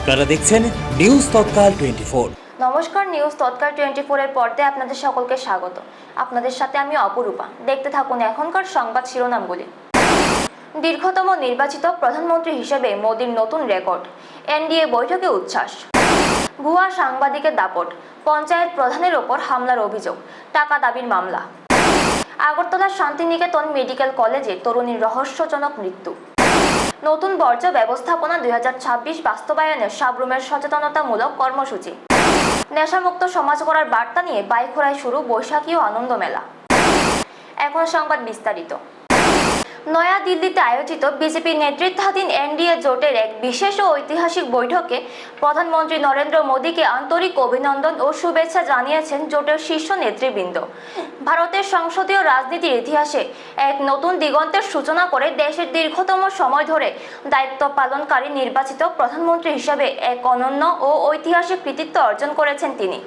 আপনারা দেখছেন নিউজ তৎকাল 24। নমস্কার, নিউজ তৎকাল 24 এর পর্দায় আপনাদের সকলকে স্বাগত। আপনাদের সাথে আমি অপরূপা। দেখতে থাকুন এখনকার সংবাদ শিরোনামগুলি। দীর্ঘতম নির্বাচিত প্রধানমন্ত্রী হিসেবে মোদির নতুন রেকর্ড, এনডিএ বৈঠকে উচ্ছ্বাস। ভুয়া সাংবাদিকের দাপট, পঞ্চায়েত প্রধানের ওপর হামলার অভিযোগ, টাকা দাবির মামলা। আগরতলার শান্তিনিকেতন মেডিকেল কলেজে তরুণীর রহস্যজনক মৃত্যু। নতুন বর্জ্য ব্যবস্থাপনা 2026 বাস্তবায়নের সাবরুমের সচেতনতামূলক কর্মসূচি। নেশামুক্ত সমাজ গড়ার বার্তা নিয়ে বাইখোড়ায় শুরু বৈশাখী ও আনন্দ মেলা। এখন সংবাদ বিস্তারিত। নয়াদিল্লিতে আয়োজিত বিজেপি নেতৃত্বাধীন এনডিএ জোটের এক বিশেষ ও ঐতিহাসিক বৈঠকে প্রধানমন্ত্রী নরেন্দ্র মোদীকে আন্তরিক অভিনন্দন ও শুভেচ্ছা জানিয়েছেন জোটের শীর্ষ নেতৃবৃন্দ। ভারতের সংসদীয় রাজনীতির ইতিহাসে এক নতুন দিগন্তের সূচনা করে দেশের দীর্ঘতম সময় ধরে দায়িত্ব পালনকারী নির্বাচিত প্রধানমন্ত্রী হিসেবে এক অনন্য ও ঐতিহাসিক কৃতিত্ব অর্জন করেছেন তিনি।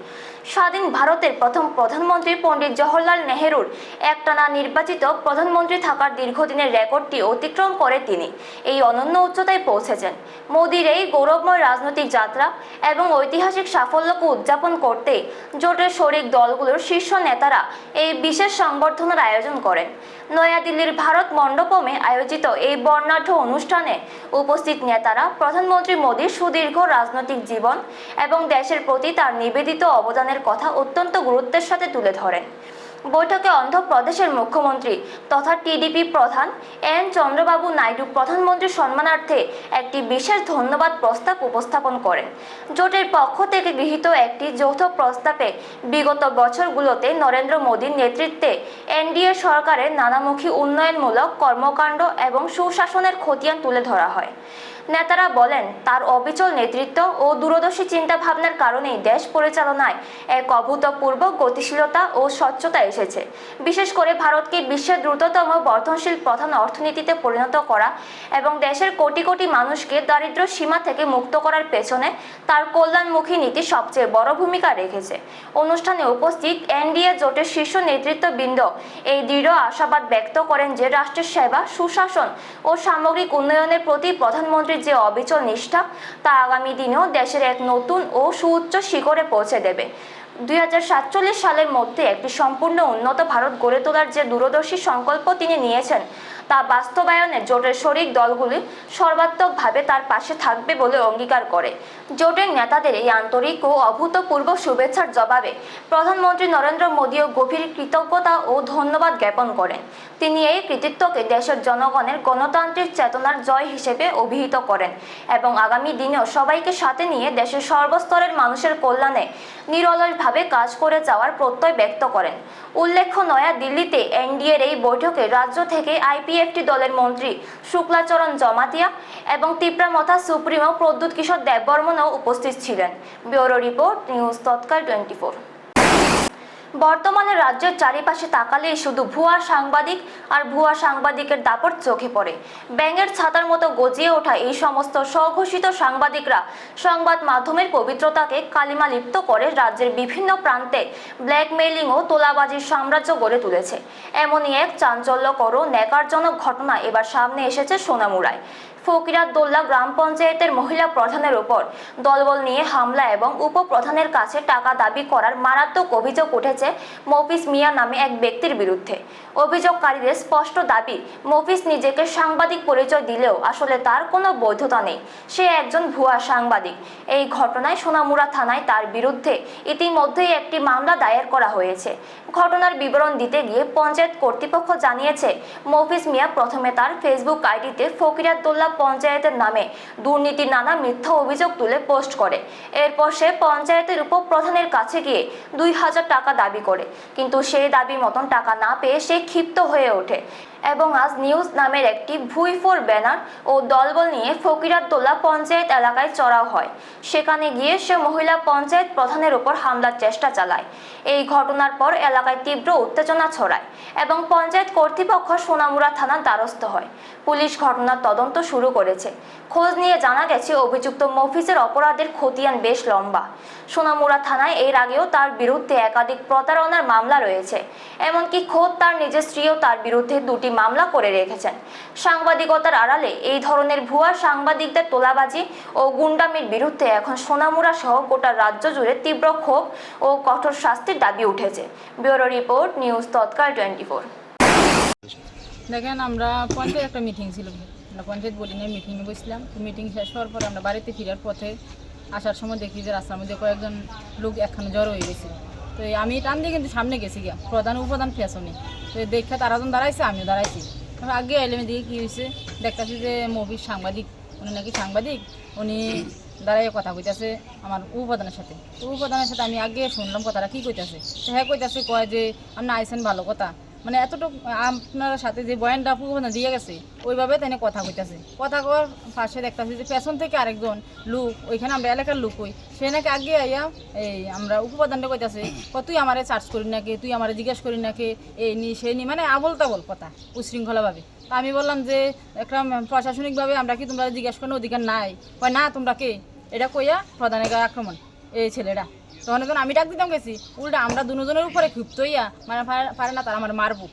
স্বাধীন ভারতের প্রথম প্রধানমন্ত্রী পণ্ডিত জওহরলাল নেহেরুর একটানা নির্বাচিত প্রধানমন্ত্রী থাকার দীর্ঘদিনের রেকর্ডটি অতিক্রম করে তিনি এই অনন্য উচ্চতায় পৌঁছেছেন। মোদির এই গৌরবময় রাজনৈতিক যাত্রা এবং ঐতিহাসিক সাফল্যকে উদযাপন করতে জোটের শরিক দলগুলোর শীর্ষ নেতারা এই বিশেষ সংবর্ধনার আয়োজন করেন। নয়াদিল্লির ভারত মণ্ডপমে আয়োজিত এই বর্ণাঢ্য অনুষ্ঠানে উপস্থিত নেতারা প্রধানমন্ত্রী মোদির সুদীর্ঘ রাজনৈতিক জীবন এবং দেশের প্রতি তার নিবেদিত অবদানের কথা অত্যন্ত গুরুত্বের সাথে তুলে ধরেন। বৈঠকে অন্ধ্রপ্রদেশের মুখ্যমন্ত্রী তথা টিডিপি প্রধান এন চন্দ্রবাবু নাইডু প্রধানমন্ত্রীর সম্মানার্থে একটি বিশেষ ধন্যবাদ প্রস্তাব উপস্থাপন করেন। জোটের পক্ষ থেকে গৃহীত একটি যৌথ প্রস্তাবে বিগত বছরগুলোতে নরেন্দ্র মোদীর নেতৃত্বে এনডিএ সরকারের নানামুখী উন্নয়নমূলক কর্মকাণ্ড এবং সুশাসনের খতিয়ান তুলে ধরা হয়। নেতারা বলেন, তার অবিচল নেতৃত্ব ও দূরদর্শী চিন্তাভাবনার কারণেই দেশ পরিচালনায় এক অভূতপূর্ব গতিশীলতা ও স্বচ্ছতা এসেছে। বিশেষ করে ভারতকে বিশ্বের দ্রুততম বর্ধনশীল প্রধান অর্থনীতিতে পরিণত করা এবং দেশের কোটি কোটি মানুষকে দারিদ্র্য সীমা থেকে মুক্ত করার পেছনে তার কল্যাণমুখী নীতি সবচেয়ে বড় ভূমিকা রেখেছে। অনুষ্ঠানে উপস্থিত এনডিএ জোটের শীর্ষ নেতৃত্ববৃন্দ এই দৃঢ় আশাবাদ ব্যক্ত করেন যে রাষ্ট্রের সেবা, সুশাসন ও সামগ্রিক উন্নয়নের প্রতি প্রধানমন্ত্রীর যে অবিচল নিষ্ঠা তা আগামী দিনেও দেশের এক নতুন ও সুউচ্চ শিখরে পৌঁছে দেবে। 2047 সালের মধ্যে একটি সম্পূর্ণ উন্নত ভারত গড়ে তোলার যে দূরদর্শী সংকল্প তিনি নিয়েছেন তা বাস্তবায়নে জোটের শরিক দলগুলি সর্বাত্মকভাবে তার পাশে থাকবে বলে অঙ্গীকার করে। জোটের নেতাদের এই আন্তরিক ও অভূতপূর্ব শুভেচ্ছার জবাবে প্রধানমন্ত্রী নরেন্দ্র মোদীও গভীর কৃতজ্ঞতা ও ধন্যবাদ জ্ঞাপন করেন। তিনি এই কৃতিত্বকে দেশের জনগণের গণতান্ত্রিক চেতনার জয় হিসেবে অভিহিত করেন এবং আগামী দিনেও সবাইকে সাথে নিয়ে দেশের সর্বস্তরের মানুষের কল্যাণে নিরলসভাবে কাজ করে যাওয়ার প্রত্যয় ব্যক্ত করেন। উল্লেখ্য, নয়াদিল্লিতে এনডিএর এই বৈঠকে রাজ্য থেকে আইপিএফটি দলের মন্ত্রী শুক্লাচরণ জমাতিয়া এবং তীব্রামথা সুপ্রিমো প্রদ্যুৎ কিশোর দেববর্মনও উপস্থিত ছিলেন। ব্যুরো রিপোর্ট, নিউজ তৎকাল 24। বর্তমানে রাজ্যের চারিপাশে তাকালেই শুধু ভুয়া সাংবাদিক আর ভুয়া সাংবাদিকের দাপট চোখে পড়ে। ব্যাঙের ছাতার মতো গজিয়ে ওঠা এই সমস্ত স্বঘোষিত সাংবাদিকরা সংবাদ মাধ্যমের পবিত্রতাকে কালিমা লিপ্ত করে রাজ্যের বিভিন্ন প্রান্তে ব্ল্যাকমেইলিং ও তোলাবাজির সাম্রাজ্য গড়ে তুলেছে। এমনই এক চাঞ্চল্যকর ও ন্যাকারজনক ঘটনা এবার সামনে এসেছে সোনামুড়ায়। ফকিরাতদোল্লা গ্রাম পঞ্চায়েতের মহিলা প্রধানের উপর দলবল নিয়ে হামলা এবং উপপ্রধানের কাছে টাকা দাবি করার মারাত্মক অভিযোগ উঠেছে মফিজ মিয়া নামে এক ব্যক্তির বিরুদ্ধে। অভিযোগকারীদের স্পষ্ট দাবি, মফিজ নিজেকে সাংবাদিক পরিচয় দিলেও আসলে তার কোনো বৈধতা নেই, সে একজন ভুয়া সাংবাদিক। এই ঘটনায় সোনামুড়া থানায় তার বিরুদ্ধে ইতিমধ্যেই একটি মামলা দায়ের করা হয়েছে। ঘটনার বিবরণ দিতে গিয়ে পঞ্চায়েত কর্তৃপক্ষ জানিয়েছে, মফিজ মিয়া প্রথমে তার ফেসবুক আইডিতে ফকিরাতদোল্লা পঞ্চায়েতের নামে দুর্নীতির নানা মিথ্যা অভিযোগ তুলে পোস্ট করে। এরপর সে পঞ্চায়েতের উপপ্রধানের কাছে গিয়ে 2000 টাকা দাবি করে, কিন্তু সেই দাবি মতন টাকা না পেয়ে সে ক্ষিপ্ত হয়ে ওঠে এবং আজ নিউজ নামের একটি ভুইফোর ব্যানার ও দলবল নিয়ে ফকিরাতদোল্লা পঞ্চায়েত এলাকায় চড়াও হয়। সেখানে গিয়ে সে মহিলা পঞ্চায়েত প্রধানের উপর হামলার চেষ্টা চালায়। এই ঘটনার পর এলাকায় তীব্র উত্তেজনা ছড়ায় এবং পঞ্চায়েত কর্তৃপক্ষ সোনামুড়া থানার দ্বারস্থ হয়। পুলিশ ঘটনার তদন্ত শুরু করেছে। খোঁজ নিয়ে জানা গেছে, অভিযুক্ত মফিজের অপরাধের খতিয়ান বেশ লম্বা। সোনামুড়া থানায় এর আগেও তার বিরুদ্ধে একাধিক প্রতারণার মামলা রয়েছে। এমনকি খোদ তার নিজের স্ত্রীও তার বিরুদ্ধে 2টি মামলা করে রেখেছেন। সাংবাদিকতার আড়ালে এই ধরনের ভুয়া সাংবাদিকদের তোলাবাজি ও গুন্ডামির বিরুদ্ধে এখন সোনামুড়া সহ গোটা রাজ্য জুড়ে তীব্র ক্ষোভ ও কঠোর শাস্তির দাবি উঠেছে। ব্যুরো রিপোর্ট, নিউজ তৎকাল 24। দেখেন, আমরা পঞ্চায়েত একটা মিটিং ছিল, আমরা পঞ্চায়েত বোর্ডিংয়ে মিটিংয়ে বসলাম। মিটিং শেষ হওয়ার পরে আমরা বাড়িতে ফেরার পথে আসার সময় দেখি যে রাস্তার মধ্যে কয়েকজন লোক একখানে জড়ো হয়ে গেছে। তো আমি টান দিয়ে কিন্তু সামনে গেছি গিয়া, প্রধান উপপ্রধান ফেসনে। তো দেখে তারাজন দাঁড়াইছে, আমিও দাঁড়াইছি। আগে এলামে দিকে কী হয়েছে দেখতেছি যে মফিজ সাংবাদিক, উনি নাকি সাংবাদিক, উনি দাঁড়াইয়ে কথা কইতেছে আমার উপপ্রধানের সাথে। তো উপপ্রধানের সাথে আমি আগে শুনলাম কথাটা কী কইতেছে। তো হ্যাঁ কইতেছে, কয় যে আপনি আইসেন ভালো কথা, মানে এতটুকু আপনার সাথে যে বয়ানটা উপপ্রধান দিয়ে গেছে ওইভাবে তাই কথা কইতেছে। কথা কওয়ার পাশে দেখতেছি যে পেছন থেকে আরেকজন লোক, ওইখানে আমরা এলাকার লোক হই, সে নাকি আগে আইয়া এই আমরা উপপ্রধানটা কইতেছে, তুই আমারে চার্জ করি নাকি, তুই আমারে জিজ্ঞেস করি নাকি, এই নি সে নি, মানে আবল তাবল কথা উশৃঙ্খলাভাবে। তা আমি বললাম যে একটা প্রশাসনিকভাবে আমরা কি তোমরা জিজ্ঞেস করার অধিকার নাই? কয় না, তোমরা কে? এটা কইয়া প্রধানের গায়ে আক্রমণ এই ছেলেটা। তখন এখন আমি ডাক দিতাম গেছি, উল্টা আমরা দুজনের উপরে ক্ষিপ্ত হইয়া মানে পারে না তারা আমার মারবো,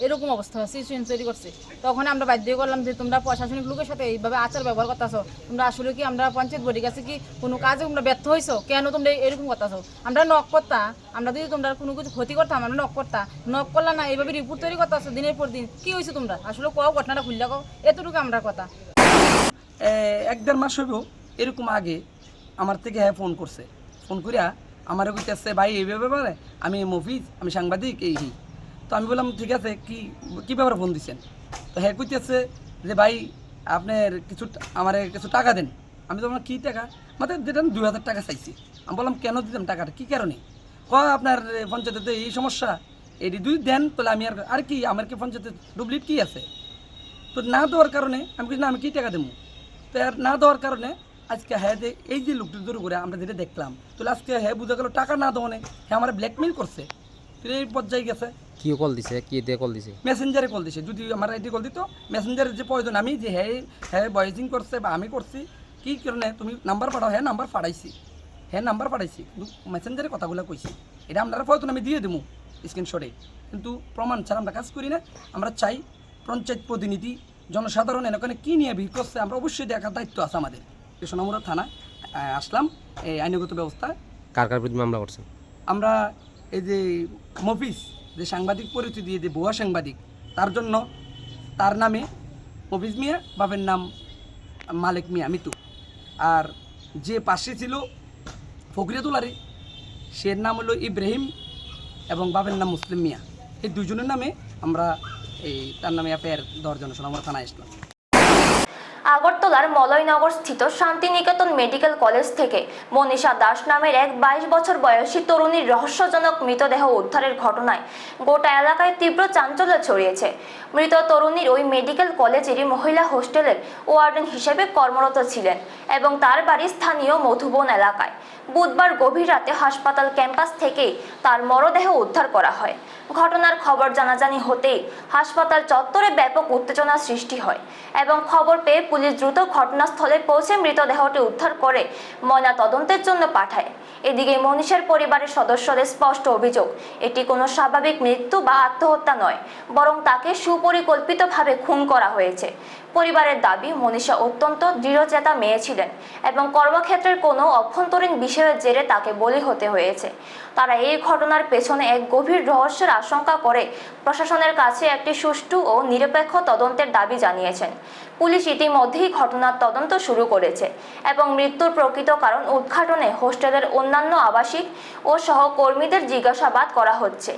এরকম অবস্থা সিচুয়েশন তৈরি করছে। তখন আমরা বাধ্য করলাম যে তোমরা প্রশাসনিক লোকের সাথে এইভাবে আচার ব্যবহার করতেছো, তোমরা আসলে কি আমরা পঞ্চায়েত বোর্ডের কাছে কি কোনো কাজে তোমরা ব্যর্থ হয়েছো? কেন তোমরা এরকম করতেছো? আমরা নক করতাম, আমরা যদি তোমরা কোনো কিছু ক্ষতি করতাম আমরা নক করতাম, নক করলাম না, এইভাবে রিপোর্ট তৈরি করতেছো দিনের পর দিন। কি হয়েছে তোমরা আসলে কও, ঘটনাটা খুললে কও, এতটুকু আমরা কথা। 1-1.5 মাস হইব এরকম আগে আমার থেকে হ্যাঁ ফোন করছে, ফোন করিয়া আমারও কইতেছে, ভাই এই ব্যাপারে আমি মফিজ, আমি সাংবাদিক এই। তো আমি বললাম ঠিক আছে, কী ব্যাপারে ফোন দিচ্ছেন? তো হ্যাঁ কইতেছে যে ভাই আপনার আমার কিছু টাকা দেন। আমি তো বললাম কী টাকা? মানে যেটা 2000 টাকা চাইছি। আমি বললাম কেন দিতাম টাকাটা, কী কারণে? আপনার পঞ্চায়েতে এই সমস্যা, এটি দুই দেন, তাহলে আমি আর কি আমার কি পঞ্চায়েতে ডুপ্লিট কী আছে? তো না দেওয়ার কারণে আমি কিছু না, আমি কী টাকা দেবো? তো আর না দেওয়ার কারণে আজকে হ্যাঁ যে এই যে লোকটির উপরে আমরা যেটা দেখলাম, তাহলে আজকে হ্যাঁ বুঝা গেল টাকা না দেওয়া নেই, হ্যাঁ আমার ব্ল্যাকমেইল করছে। তো এই পর্যায়ে গেছে। কি কল দিছে, কি দিয়ে কল দিছে? মেসেঞ্জারে কল দিছে। যদি আমার আইডি কল দিত, মেসেঞ্জারের যে প্রয়োজন আমি যে হ্যাঁ হ্যাঁ ভয়েসিং করছে বা আমি করছি, কী কারণে তুমি নাম্বার পাঠাও, হ্যাঁ নাম্বার পাঠাইছি, হ্যাঁ নাম্বার পাঠাইছি, কিন্তু মেসেঞ্জারে কথাগুলো কইছি। এটা আপনারা প্রয়োজন আমি দিয়ে দেবো স্ক্রিনশটে, কিন্তু প্রমাণ ছাড়া আমরা কাজ করি না। আমরা চাই পঞ্চায়েত প্রতিনিধি জনসাধারণ এখানে কী নিয়ে ভিড় করছে আমরা অবশ্যই দেখার দায়িত্ব আছে আমাদের। সোনামুড়া থানা আসলাম এই আইনগত ব্যবস্থা। কার কার বিরুদ্ধে মামলা করছেন? আমরা এই যে মফিজ যে সাংবাদিক পরিচয় দিয়ে যে ভুয়া সাংবাদিক, তার জন্য তার নামে মফিজ মিয়া, বাপের নাম মালিক মিয়া মিতু, আর যে পাশে ছিল ফকরিয়াতুলারি, সে নাম হলো ইব্রাহিম এবং বাপের নাম মুসলিম মিয়া। এই দুজনের নামে আমরা তার নামে এফআইআর দেওয়ার জন্য সোনামুড়া থানায় আসলাম। আগরতলার মলয়নগর স্থিত শান্তিনিকেতন মেডিকেল কলেজ থেকে মনীষা দাস নামের এক 22 বছর বয়সী তরুণীর রহস্যজনক মৃতদেহ উদ্ধারের ঘটনায় গোটা এলাকায় তীব্র চাঞ্চল্য ছড়িয়েছে। মৃত তরুণীর ওই মেডিকেল কলেজেরই মহিলা হোস্টেলের ওয়ার্ডেন হিসেবে কর্মরত ছিলেন এবং তার বাড়ি স্থানীয় মধুবন এলাকায়। বুধবার গভীর রাতে হাসপাতাল ক্যাম্পাস থেকেই তার মরদেহ উদ্ধার করা হয়। ঘটনার খবর জানাজানি হতেই হাসপাতাল চত্বরে ব্যাপক উত্তেজনা সৃষ্টি হয় এবং খবর পেয়ে পুলিশ দ্রুত ঘটনাস্থলে পৌঁছে মৃতদেহটি উদ্ধার করে ময়না তদন্তের জন্য পাঠায়। এদিকে মনীষার পরিবারের সদস্যদের স্পষ্ট অভিযোগ, এটি কোনো স্বাভাবিক মৃত্যু বা আত্মহত্যা নয়, বরং তাকে সুপরিকল্পিতভাবে খুন করা হয়েছে। পরিবারের দাবি, মনীষা অত্যন্ত দৃঢ়চেতা মেয়ে ছিলেন এবং কর্মক্ষেত্রের কোনো অভ্যন্তরীণ বিষয়ের জেরে তাকে বলি হতে হয়েছে। তারা এই ঘটনার পেছনে এক গভীর রহস্যের আশঙ্কা করে প্রশাসনের কাছে একটি সুষ্ঠু ও নিরপেক্ষ তদন্তের দাবি জানিয়েছেন। পুলিশ ইতিমধ্যেই ঘটনার তদন্ত শুরু করেছে এবং মৃত্যুর প্রকৃত কারণ উদ্ঘাটনে হোস্টেলের অন্যান্য আবাসিক ও সহকর্মীদের জিজ্ঞাসাবাদ করা হচ্ছে।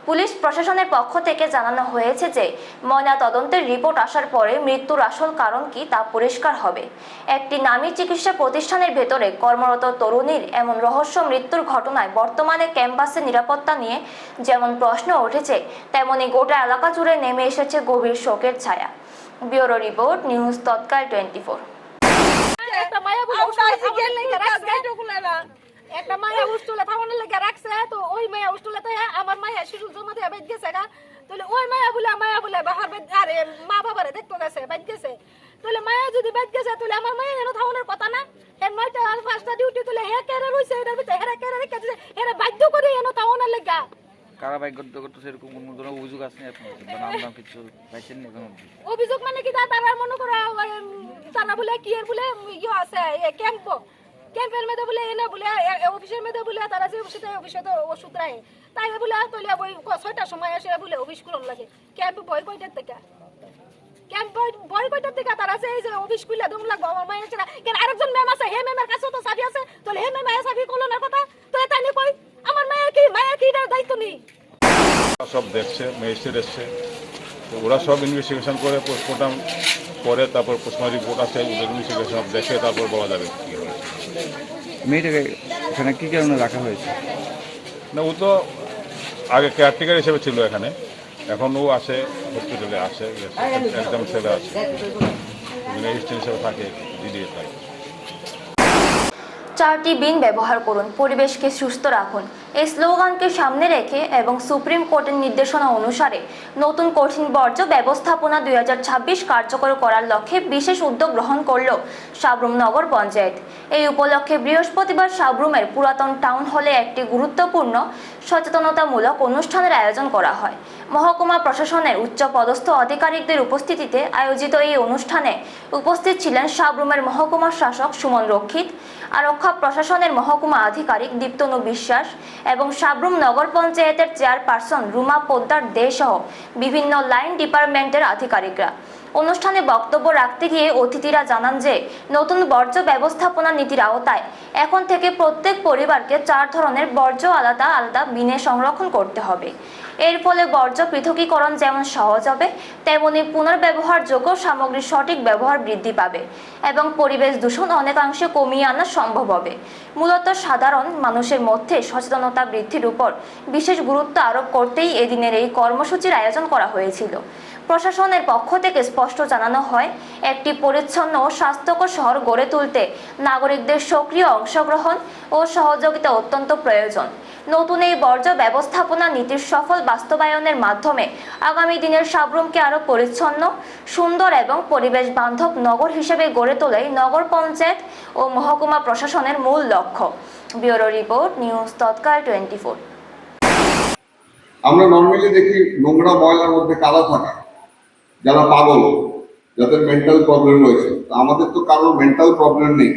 পুলিশ প্রশাসনের পক্ষ থেকে জানানো হয়েছে যে ময়না তদন্তের রিপোর্ট আসার পরে মৃত্যুর আসল কারণ কি তা পরিষ্কার হবে। একটি নামী চিকিৎসা প্রতিষ্ঠানের ভেতরে কর্মরত তরুণীর এমন রহস্য মৃত্যুর ঘটনায় বর্তমানে ক্যাম্পাসের নিরাপত্তা নিয়ে যেমন প্রশ্ন উঠেছে, তেমনি গোটা এলাকা জুড়ে নেমে এসেছে গভীর শোকের ছায়া। ব্যুরো রিপোর্ট, নিউজ তৎকাল 24। একটা মায়া উস্তুলে থামানোর লেগে রাখছে, তো ওই মায়া উস্তুলে তো আমার মায়া শিশু জমা দিয়ে বাইত গেছে গা, তাহলে ওই মায়া বলে বাহার আরে মা বাবারে দেখতে গেছে বাইত গেছে, তাহলে মায়া যদি বাইত গেছে তাহলে আমার মায়া এনে থামানোর কথা না। এর 9টা আর 5টা ডিউটি তুলে হে কেরে রইছে, এটার ভিতরে হেরা কেরে রেখে দিছে, এরা বাধ্য করে এনে থামানোর লেগা। কারা বাইক করতে সেরকম কোনো ধরনের অভিযোগ আছে আপনার বা নাম কিছু পাইছেন না এখন অবধি? অভিযোগ মানে কি তারা মনে করো তারা বলে কি এর বলে ইয়ে আছে ক্যাম্পের মধ্যে বলে এনে বলে অফিসের মধ্যে বলে তারা যে অফিসে তো ওষুধ রাখে তাই বলে তাহলে ওই 6টার সময় আসে বলে অফিস করুন লাগে ক্যাম্প বই কয়টার থেকে ক্যাম্প বই কয়টার থেকে তারা এই যে অফিস খুলে দম লাগবে আমার মায়ের ছেড়া কেন আরেকজন ম্যাম আছে হে ম্যামের কাছে তো চাবি আছে তাহলে হে ম্যাম চাবি কলনের কথা তো তাই নি কই আমার মায়ের কি এটার দায়িত্ব নেই। সব দেখছে ম্যাজিস্ট্রেট এসছে, তো ওরা সব ইনভেস্টিগেশন করে পোস্টমর্টম করে তারপর পোস্টমর্টম রিপোর্ট আসে, ওদের ইনভেস্টিগেশন দেখে তারপর বলা যাবে কী হয়েছে। মেয়েটাকে এখানে কী কারণে রাখা হয়েছে? না, ও তো আগে কেয়ারটেকার হিসেবে ছিল এখানে, এখন ও আসে হসপিটালে আসে, একদম সেলে আছে, ম্যাজিস্ট্রেট হিসেবে থাকে দিদি থাকে। 4টি বিন ব্যবহার করুন, পরিবেশকে সুস্থ রাখুন, এই স্লোগানকে সামনে রেখে এবং সুপ্রিম কোর্টের নির্দেশনা অনুসারে নতুন কঠিন বর্জ্য ব্যবস্থাপনা 2026 কার্যকর করার লক্ষ্যে বিশেষ উদ্যোগ গ্রহণ করল সাব্রুম নগর পঞ্চায়েত। এই উপলক্ষে বৃহস্পতিবার সাব্রুমের পুরাতন টাউন হলে একটি গুরুত্বপূর্ণ সচেতনতামূলক অনুষ্ঠানের আয়োজন করা হয়। মহকুমা প্রশাসনের উচ্চপদস্থ আধিকারিকদের উপস্থিতিতে আয়োজিত এই অনুষ্ঠানে উপস্থিত ছিলেন সাব্রুমের মহকুমা শাসক সুমন রক্ষিত, আরক্ষা প্রশাসনের মহকুমা আধিকারিক দীপ্তনু বিশ্বাস এবং সাব্রুম নগর পঞ্চায়েতের চেয়ারপারসন রুমা পোদ্দার দে সহ বিভিন্ন লাইন ডিপার্টমেন্টের আধিকারিকরা। অনুষ্ঠানে বক্তব্য রাখতে গিয়ে অতিথিরা জানান যে নতুন বর্জ্য ব্যবস্থাপনা নীতির আওতায় এখন থেকে প্রত্যেক পরিবারকে 4 ধরনের বর্জ্য আলাদা আলাদা বিনে সংরক্ষণ করতে হবে। এর ফলে বর্জ্য পৃথকীকরণ যেমন সহজ হবে, তেমনি পুনর্ব্যবহারযোগ্য সামগ্রীর সঠিক ব্যবহার বৃদ্ধি পাবে এবং পরিবেশ দূষণ অনেকাংশে কমিয়ে আনা সম্ভব হবে। মূলত সাধারণ মানুষের মধ্যে সচেতনতা বৃদ্ধির উপর বিশেষ গুরুত্ব আরোপ করতেই এদিনের এই কর্মসূচির আয়োজন করা হয়েছিল। প্রশাসনের পক্ষ থেকে স্পষ্ট জানানো হয়, একটি পরিচ্ছন্ন ও স্বাস্থ্যকর শহর গড়ে তুলতে নাগরিকদের সক্রিয় অংশগ্রহণ ও সহযোগিতা অত্যন্ত প্রয়োজন। নতুন এই বর্জ্য ব্যবস্থাপনা নীতির সফল বাস্তবায়নের মাধ্যমে আগামী দিনের সাব্রুমকে আরও পরিচ্ছন্ন, সুন্দর এবং পরিবেশ বান্ধব নগর হিসেবে গড়ে তোলাই নগর পঞ্চায়েত ও মহকুমা প্রশাসনের মূল লক্ষ্য। ব্যুরো রিপোর্ট, নিউজ তৎকাল 24। আমরা নর্মালি দেখি নোংরা ময়লার মধ্যে কাদা থাকে, যারা পাগল, যাদের মেন্টাল প্রবলেম রয়েছে। আমাদের তো কারোর মেন্টাল প্রবলেম নেই,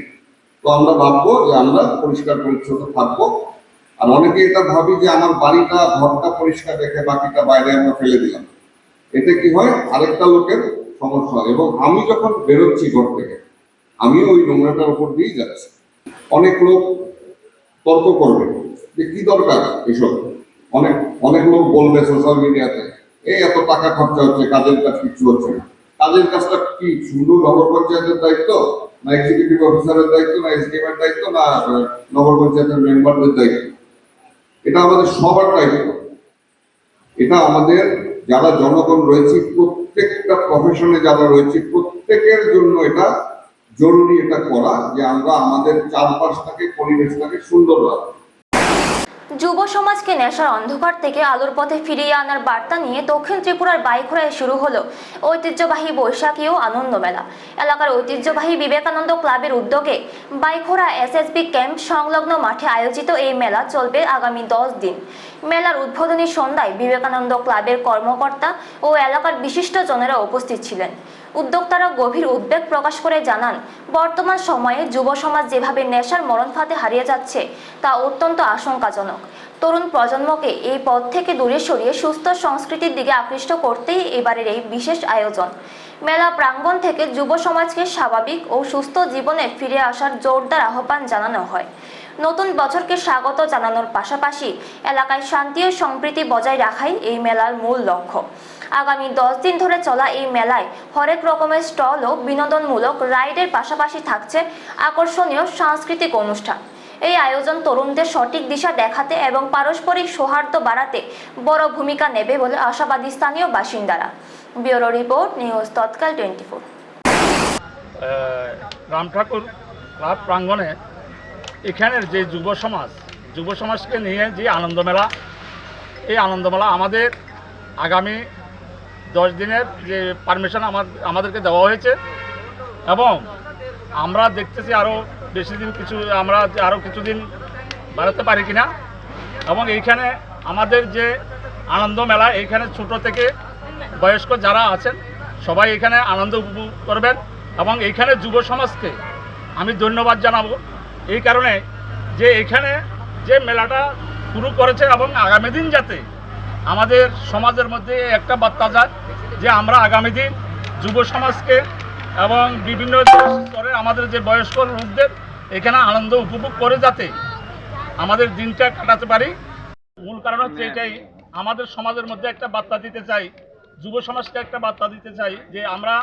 তো আমরা ভাববো যে আমরা পরিষ্কার পরিচ্ছন্ন থাকবো। আর অনেকে এটা ভাবি যে আমার বাড়িটা ঘরটা পরিষ্কার রেখে বাকিটা বাইরে আমরা ফেলে দিলাম, এতে কি হয় আরেকটা লোকের সমস্যা হয়। এবং আমি যখন বেরোচ্ছি ঘর থেকে, আমিও ওই নোংরাটার উপর দিয়েই যাচ্ছি। অনেক লোক তর্ক করবে যে কি দরকার এসব, অনেক লোক বলবে সোশ্যাল মিডিয়াতে এই এত টাকা খরচা হচ্ছে, কাজের কাজ কিছু হচ্ছে না। কাজের কাজটা কি শুধু নগর পঞ্চায়েতের দায়িত্ব, না এক্সিকিউটিভ অফিসারের দায়িত্ব, না এসডিএম এর দায়িত্ব, না নগর পঞ্চায়েতের মেম্বারদের দায়িত্ব? এটা আমাদের সবার দায়িত্ব। এটা আমাদের যারা জনগণ রয়েছে, প্রত্যেকটা প্রফেশনে যারা রয়েছে, প্রত্যেকের জন্য এটা জরুরি এটা করা, যে আমরা আমাদের চারপাশটাকে, পরিবেশটাকে সুন্দর রাখবো। যুব সমাজকে নেশার অন্ধকার থেকে আলোর পথে ফিরিয়ে আনার বার্তা নিয়ে দক্ষিণ ত্রিপুরার বাইখোড়ায় শুরু হলো ঐতিহ্যবাহী বৈশাখী ও আনন্দ মেলা। এলাকার ঐতিহ্যবাহী বিবেকানন্দ ক্লাবের উদ্যোগে বাইখোড়া এসএসবি ক্যাম্প সংলগ্ন মাঠে আয়োজিত এই মেলা চলবে আগামী 10 দিন। মেলার উদ্বোধনী সন্ধ্যায় বিবেকানন্দ ক্লাবের কর্মকর্তা ও এলাকার বিশিষ্টজনেরা উপস্থিত ছিলেন। উদ্যোক্তারা গভীর উদ্বেগ প্রকাশ করে জানান, বর্তমান সময়ে যুব সমাজ যেভাবে নেশার মরণ ফাঁদে হারিয়ে যাচ্ছে তা অত্যন্ত আশঙ্কাজনক। তরুণ প্রজন্মকে এই পথ থেকে দূরে সরিয়ে সুস্থ সংস্কৃতির দিকে আকৃষ্ট করতেই এবারের এই বিশেষ আয়োজন। মেলা প্রাঙ্গণ থেকে যুব সমাজকে স্বাভাবিক ও সুস্থ জীবনে ফিরে আসার জোরদার আহ্বান জানানো হয়। নতুন বছরকে স্বাগত জানানোর পাশাপাশি এলাকায় শান্তি ও সম্প্রীতি বজায় রাখাই এই মেলার মূল লক্ষ্য। আগামী 10 দিন ধরে চলা এই মেলায় হরেক রকমের স্টল ও বিনোদনমূলক রাইডের পাশাপাশি থাকছে আকর্ষণীয় সাংস্কৃতিক অনুষ্ঠান। এই আয়োজন তরুণদের সঠিক দিশা দেখাতে এবং পারস্পরিক সৌহার্দ্য বাড়াতে বড় ভূমিকা নেবে বলে আশাবাদী স্থানীয় বাসিন্দারা। ব্যুরো রিপোর্ট, নিউজ তৎকাল 24। রাম ঠাকুর ক্লাব প্রাঙ্গণে এখানের যে যুব সমাজকে নিয়ে যে আনন্দমেলা, এই আনন্দমেলা আমাদের আগামী 10 দিনের যে পারমিশন আমাদেরকে দেওয়া হয়েছে এবং আমরা দেখতেছি আরও বেশি দিন আরও কিছুদিন বাড়াতে পারি কিনা। এবং এইখানে আমাদের যে আনন্দ মেলা। এইখানে ছোট থেকে বয়স্ক যারা আছেন সবাই এখানে আনন্দ উপভোগ করবেন এবং এইখানে যুব সমাজকে আমি ধন্যবাদ জানাবো এই কারণে যে এখানে যে মেলাটা শুরু করেছে এবং আগামী দিন যাতে আমাদের সমাজের মধ্যে একটা বার্তা যায় যে আমরা আগামী দিন যুব সমাজকে এবং বিভিন্ন স্তরে আমাদের যে বয়স্ক লোকদের এখানে আনন্দ উপভোগ করে যাতে আমাদের দিনটা কাটাতে পারি। মূল কারণ হচ্ছে এটাই, আমাদের সমাজের মধ্যে একটা বার্তা দিতে চাই, যুব সমাজকে একটা বার্তা দিতে চাই যে আমরা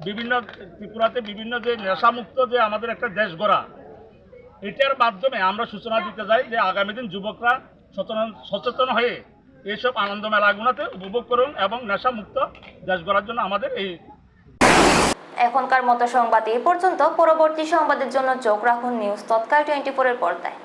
বিভিন্ন ত্রিপুরাতে বিভিন্ন যে নেশামুক্ত যে আমাদের একটা দেশ গড়া, এটার মাধ্যমে আমরা সূচনা দিতে চাই যে আগামী দিন যুবকরা সচেতন হয়ে এইসব আনন্দ মেলাগুলোতে উপভোগ করুন এবং নেশামুক্ত দেশ গড়ার জন্য আমাদের এই। এখনকার মতো সংবাদ এই পর্যন্ত। পরবর্তী সংবাদের জন্য চোখ রাখুন নিউজ তৎকাল 24 এর পর্দায়।